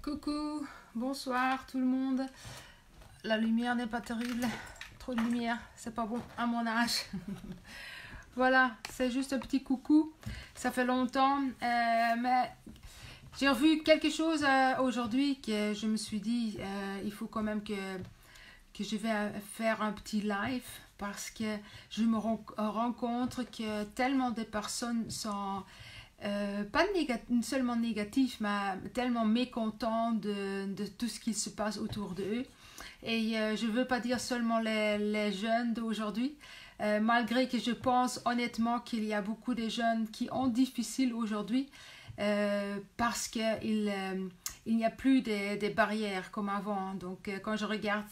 Coucou, bonsoir tout le monde. La lumière n'est pas terrible, trop de lumière, c'est pas bon à mon âge. Voilà, c'est juste un petit coucou, ça fait longtemps, mais j'ai revu quelque chose aujourd'hui que je me suis dit, il faut quand même que je vais faire un petit live parce que je me rends compte que tellement de personnes sont pas seulement négatifs, mais tellement mécontents de tout ce qui se passe autour d'eux. Et je ne veux pas dire seulement les jeunes d'aujourd'hui, malgré que je pense honnêtement qu'il y a beaucoup de jeunes qui ont difficile aujourd'hui parce qu'il n'y a plus des barrières comme avant. Donc quand je regarde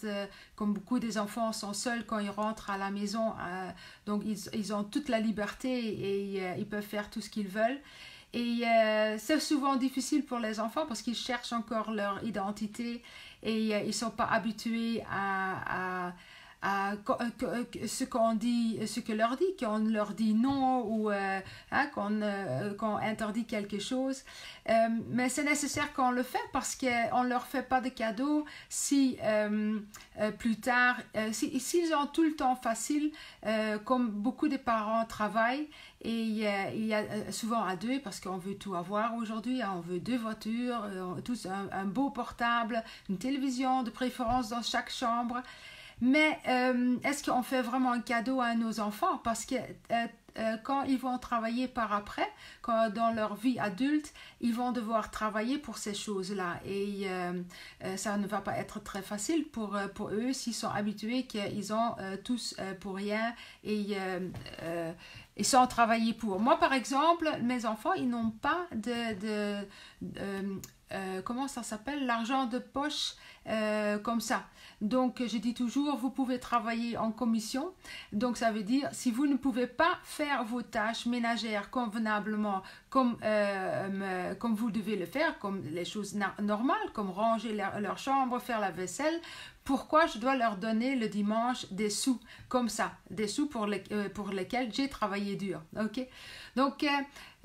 comme beaucoup des enfants sont seuls quand ils rentrent à la maison, donc ils ont toute la liberté et ils peuvent faire tout ce qu'ils veulent. Et c'est souvent difficile pour les enfants parce qu'ils cherchent encore leur identité et ils ne sont pas habitués à ce qu'on dit, ce que leur dit, qu'on leur dit non ou qu'on interdit quelque chose. Mais c'est nécessaire qu'on le fait parce qu'on ne leur fait pas de cadeaux si plus tard, s'ils ont tout le temps facile, comme beaucoup de parents travaillent, et il y a souvent à deux parce qu'on veut tout avoir aujourd'hui, on veut 2 voitures, tous un beau portable, une télévision de préférence dans chaque chambre. Mais est-ce qu'on fait vraiment un cadeau à nos enfants? Parce que quand ils vont travailler par après, dans leur vie adulte, ils vont devoir travailler pour ces choses-là. Et ça ne va pas être très facile pour eux s'ils sont habitués qu'ils ont tous pour rien et sans travailler pour. Moi, par exemple, mes enfants, ils n'ont pas comment ça s'appelle? L'argent de poche comme ça. Donc, je dis toujours, vous pouvez travailler en commission. Donc, ça veut dire, si vous ne pouvez pas faire vos tâches ménagères convenablement, comme vous devez le faire, comme les choses normales, comme ranger leur chambre, faire la vaisselle, pourquoi je dois leur donner le dimanche des sous comme ça, des sous pour lesquels j'ai travaillé dur, ok? Donc,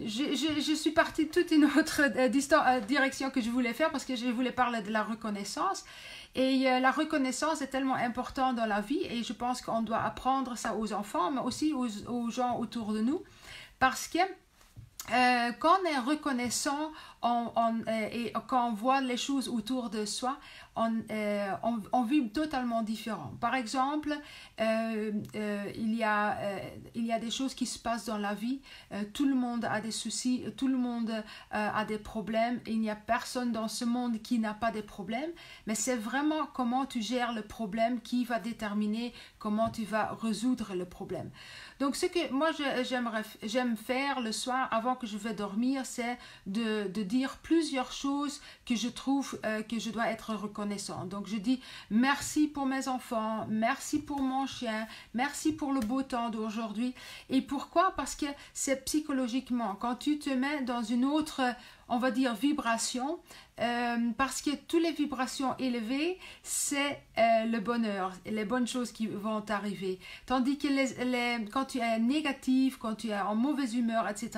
je suis partie toute une autre direction que je voulais faire parce que je voulais parler de la reconnaissance. Et la reconnaissance est tellement importante dans la vie et je pense qu'on doit apprendre ça aux enfants, mais aussi aux gens autour de nous parce que quand on est reconnaissant et quand on voit les choses autour de soi, on vit totalement différent. Par exemple, il y a des choses qui se passent dans la vie. Tout le monde a des soucis, tout le monde a des problèmes. Il n'y a personne dans ce monde qui n'a pas de problèmes. Mais c'est vraiment comment tu gères le problème qui va déterminer comment tu vas résoudre le problème. Donc, ce que moi j'aime faire le soir avant que je vais dormir, c'est de dire plusieurs choses que je trouve que je dois être reconnaissant. Donc, je dis merci pour mes enfants, merci pour mon chien, merci pour le beau temps d'aujourd'hui. Et pourquoi? Parce que c'est psychologiquement, quand tu te mets dans une autre, on va dire, vibration, parce que toutes les vibrations élevées, c'est le bonheur, les bonnes choses qui vont arriver. Tandis que quand tu es négatif, quand tu es en mauvaise humeur, etc.,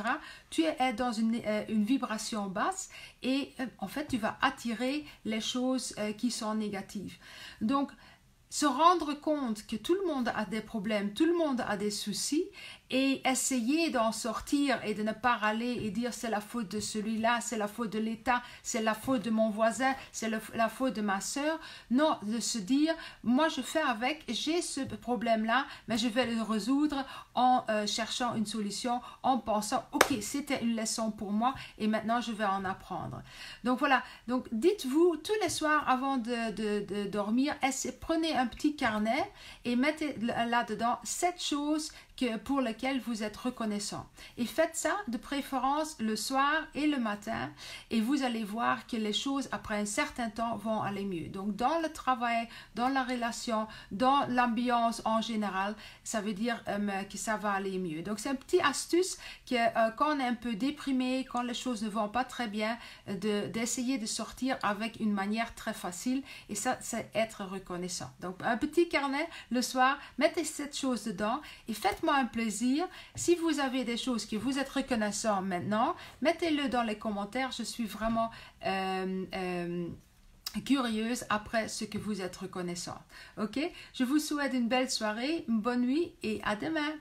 tu es dans une vibration basse et en fait, tu vas attirer les choses qui sont négatives. Donc, se rendre compte que tout le monde a des problèmes, tout le monde a des soucis et essayer d'en sortir et de ne pas râler et dire c'est la faute de celui-là, c'est la faute de l'État, c'est la faute de mon voisin, c'est la faute de ma sœur. Non, de se dire, moi je fais avec, j'ai ce problème-là, mais je vais le résoudre en cherchant une solution, en pensant, ok, c'était une leçon pour moi et maintenant je vais en apprendre. Donc voilà, donc dites-vous tous les soirs avant de dormir, prenez un petit carnet et mettez là-dedans 7 choses pour lesquelles vous êtes reconnaissant. Et faites ça de préférence le soir et le matin et vous allez voir que les choses après un certain temps vont aller mieux. Donc dans le travail, dans la relation, dans l'ambiance en général, ça veut dire que ça va aller mieux. Donc c'est une petite astuce que quand on est un peu déprimé, quand les choses ne vont pas très bien, d'essayer de sortir avec une manière très facile et ça c'est être reconnaissant. Donc un petit carnet le soir, mettez cette chose dedans et faites faites-moi un plaisir. Si vous avez des choses que vous êtes reconnaissant maintenant, mettez-le dans les commentaires. Je suis vraiment curieuse après ce que vous êtes reconnaissant. Ok? Je vous souhaite une belle soirée, une bonne nuit et à demain.